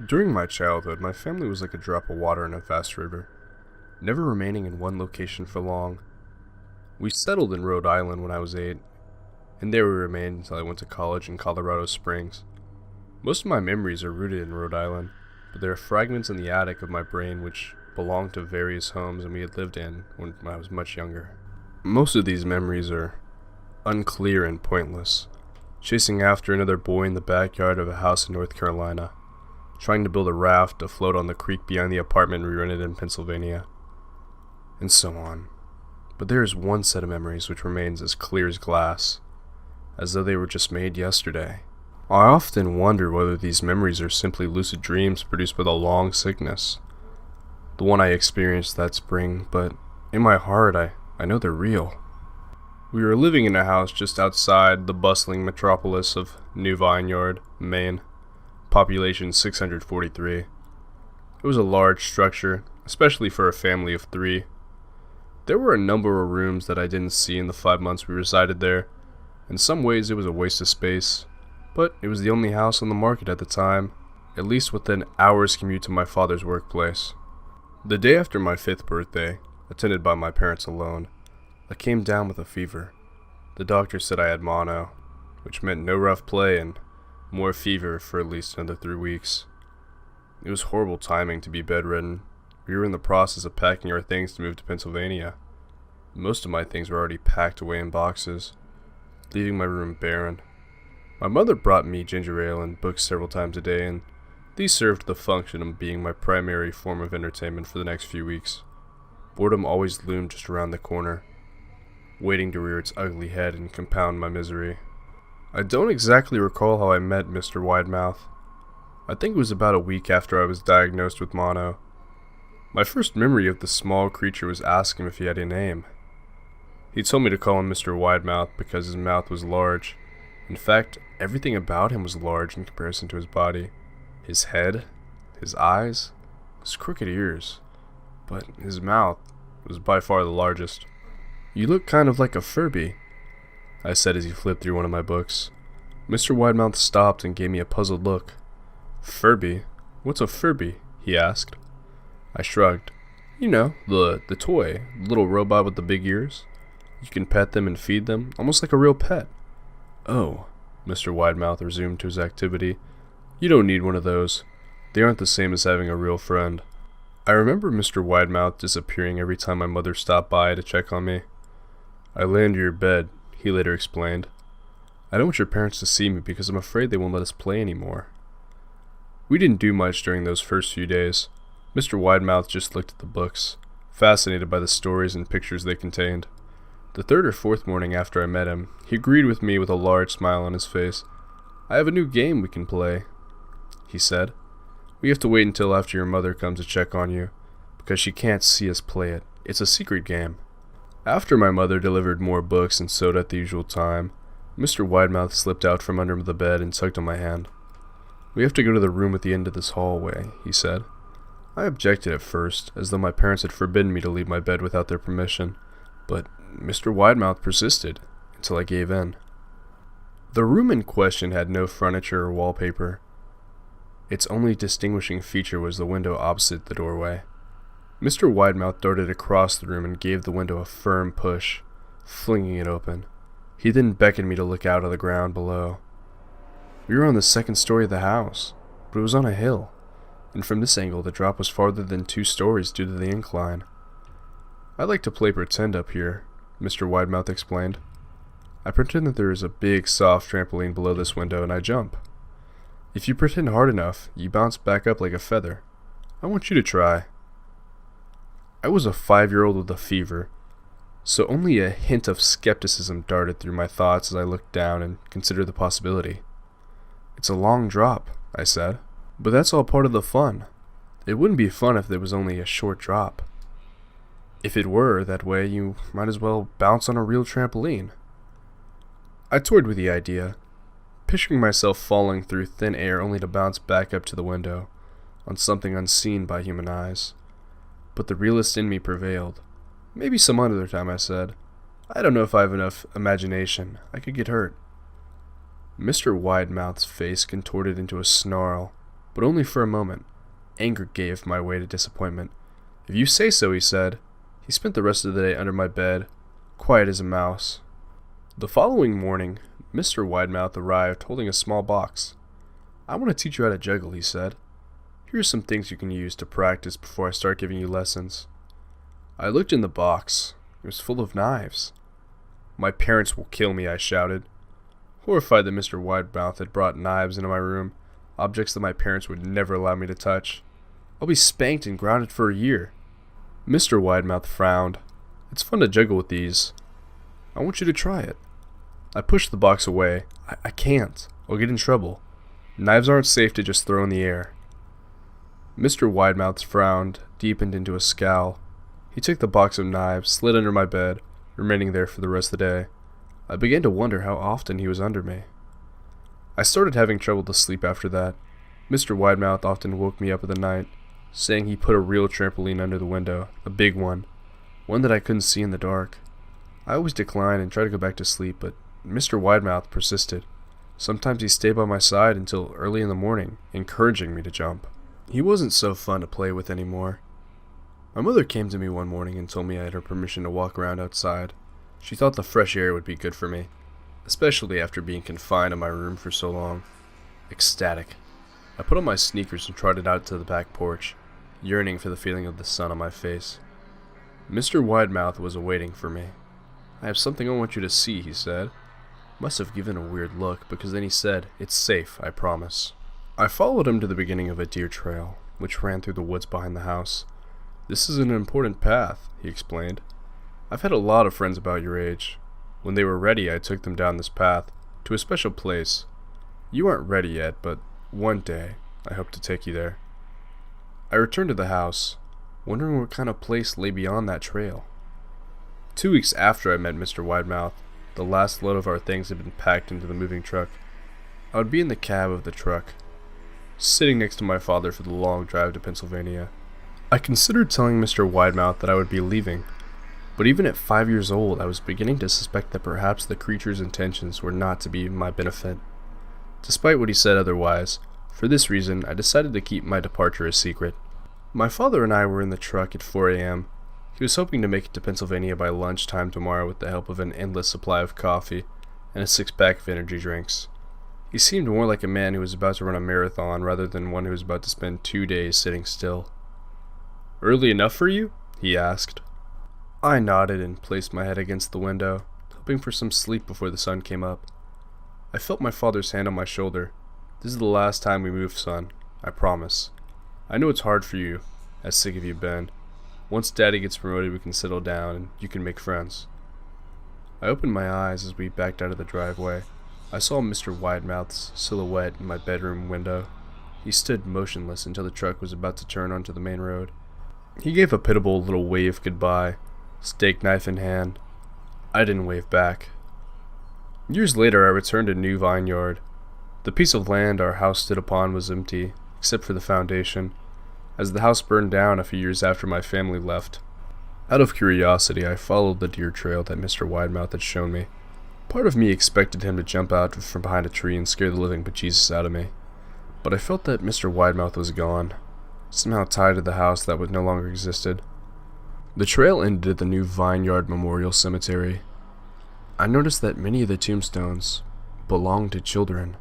During my childhood, my family was like a drop of water in a vast river, never remaining in one location for long. We settled in Rhode Island when I was 8, and there we remained until I went to college in Colorado Springs. Most of my memories are rooted in Rhode Island, but there are fragments in the attic of my brain which belong to various homes we had lived in when I was much younger. Most of these memories are unclear and pointless, chasing after another boy in the backyard of a house in North Carolina, trying to build a raft to float on the creek behind the apartment we rented in Pennsylvania, and so on. But there is one set of memories which remains as clear as glass, as though they were just made yesterday. I often wonder whether these memories are simply lucid dreams produced by the long sickness, the one I experienced that spring, but in my heart I know they're real. We were living in a house just outside the bustling metropolis of New Vineyard, Maine. Population 643. It was a large structure, especially for a family of 3. There were a number of rooms that I didn't see in the 5 months we resided there. In some ways it was a waste of space, but it was the only house on the market at the time, at least within an hour's commute to my father's workplace. The day after my 5th birthday, attended by my parents alone, I came down with a fever. The doctor said I had mono, which meant no rough play and more fever for at least another 3 weeks. It was horrible timing to be bedridden. We were in the process of packing our things to move to Pennsylvania. Most of my things were already packed away in boxes, leaving my room barren. My mother brought me ginger ale and books several times a day, and these served the function of being my primary form of entertainment for the next few weeks. Boredom always loomed just around the corner, waiting to rear its ugly head and compound my misery. I don't exactly recall how I met Mr. Widemouth. I think it was about a week after I was diagnosed with mono. My first memory of the small creature was asking him if he had a name. He told me to call him Mr. Widemouth because his mouth was large. In fact, everything about him was large in comparison to his body. His head, his eyes, his crooked ears. But his mouth was by far the largest. "You look kind of like a Furby," I said as he flipped through one of my books. Mr. Widemouth stopped and gave me a puzzled look. "Furby? What's a Furby?" he asked. I shrugged. "You know, the toy, the little robot with the big ears. You can pet them and feed them, almost like a real pet." "Oh," Mr. Widemouth resumed to his activity. "You don't need one of those. They aren't the same as having a real friend." I remember Mr. Widemouth disappearing every time my mother stopped by to check on me. "I lay under your bed," he later explained. "I don't want your parents to see me because I'm afraid they won't let us play anymore." We didn't do much during those first few days. Mr. Widemouth just looked at the books, fascinated by the stories and pictures they contained. The 3rd or 4th morning after I met him, he agreed with me with a large smile on his face. "I have a new game we can play," he said. "We have to wait until after your mother comes to check on you, because she can't see us play it. It's a secret game." After my mother delivered more books and soda at the usual time, Mr. Widemouth slipped out from under the bed and tugged on my hand. "We have to go to the room at the end of this hallway," he said. I objected at first, as though my parents had forbidden me to leave my bed without their permission, but Mr. Widemouth persisted, until I gave in. The room in question had no furniture or wallpaper. Its only distinguishing feature was the window opposite the doorway. Mr. Widemouth darted across the room and gave the window a firm push, flinging it open. He then beckoned me to look out on the ground below. We were on the 2nd story of the house, but it was on a hill, and from this angle the drop was farther than 2 stories due to the incline. "I like to play pretend up here," Mr. Widemouth explained. "I pretend that there is a big, soft trampoline below this window and I jump. If you pretend hard enough, you bounce back up like a feather. I want you to try." I was a 5-year-old with a fever, so only a hint of skepticism darted through my thoughts as I looked down and considered the possibility. "It's a long drop," I said, "but that's all part of the fun. It wouldn't be fun if there was only a short drop. If it were that way, you might as well bounce on a real trampoline." I toyed with the idea, picturing myself falling through thin air only to bounce back up to the window, on something unseen by human eyes. But the realist in me prevailed. "Maybe some other time," I said. "I don't know if I have enough imagination. I could get hurt." Mr. Widemouth's face contorted into a snarl. but only for a moment. Anger gave my way to disappointment. "If you say so," he said. He spent the rest of the day under my bed, quiet as a mouse. The following morning, Mr. Widemouth arrived holding a small box. "I want to teach you how to juggle," he said. "Here are some things you can use to practice before I start giving you lessons." I looked in the box. It was full of knives. "My parents will kill me," I shouted, horrified that Mr. Widemouth had brought knives into my room, objects that my parents would never allow me to touch. "I'll be spanked and grounded for a year." Mr. Widemouth frowned. "It's fun to juggle with these. I want you to try it." I pushed the box away. I can't. I'll get in trouble. Knives aren't safe to just throw in the air." Mr. Widemouth's frown deepened into a scowl. He took the box of knives, slid under my bed, remaining there for the rest of the day. I began to wonder how often he was under me. I started having trouble to sleep after that. Mr. Widemouth often woke me up in the night, saying he put a real trampoline under the window, a big one that I couldn't see in the dark. I always declined and tried to go back to sleep, but Mr. Widemouth persisted. Sometimes he stayed by my side until early in the morning, encouraging me to jump. He wasn't so fun to play with anymore. My mother came to me one morning and told me I had her permission to walk around outside. She thought the fresh air would be good for me, especially after being confined in my room for so long. Ecstatic, I put on my sneakers and trotted out to the back porch, yearning for the feeling of the sun on my face. Mr. Widemouth was awaiting for me. "I have something I want you to see," he said. Must have given a weird look, because then he said, "It's safe, I promise." I followed him to the beginning of a deer trail, which ran through the woods behind the house. "This is an important path," he explained. "I've had a lot of friends about your age. When they were ready, I took them down this path, to a special place. You aren't ready yet, but one day, I hope to take you there." I returned to the house, wondering what kind of place lay beyond that trail. 2 weeks after I met Mr. Widemouth, the last load of our things had been packed into the moving truck. I would be in the cab of the truck, sitting next to my father for the long drive to Pennsylvania. I considered telling Mr. Widemouth that I would be leaving, but even at 5 years old, I was beginning to suspect that perhaps the creature's intentions were not to be my benefit. Despite what he said otherwise, for this reason, I decided to keep my departure a secret. My father and I were in the truck at 4 a.m. He was hoping to make it to Pennsylvania by lunchtime tomorrow with the help of an endless supply of coffee and a 6-pack of energy drinks. He seemed more like a man who was about to run a marathon rather than one who was about to spend 2 days sitting still. "Early enough for you?" he asked. I nodded and placed my head against the window, hoping for some sleep before the sun came up. I felt my father's hand on my shoulder. "This is the last time we move, son. I promise. I know it's hard for you, as sick as you've been. Once Daddy gets promoted, we can settle down and you can make friends." I opened my eyes as we backed out of the driveway. I saw Mr. Widemouth's silhouette in my bedroom window. He stood motionless until the truck was about to turn onto the main road. He gave a pitiable little wave goodbye, steak knife in hand. I didn't wave back. Years later, I returned to New Vineyard. The piece of land our house stood upon was empty, except for the foundation, as the house burned down a few years after my family left. Out of curiosity, I followed the deer trail that Mr. Widemouth had shown me. Part of me expected him to jump out from behind a tree and scare the living bejesus out of me, but I felt that Mr. Widemouth was gone, somehow tied to the house that no longer existed. The trail ended at the New Vineyard Memorial Cemetery. I noticed that many of the tombstones belonged to children.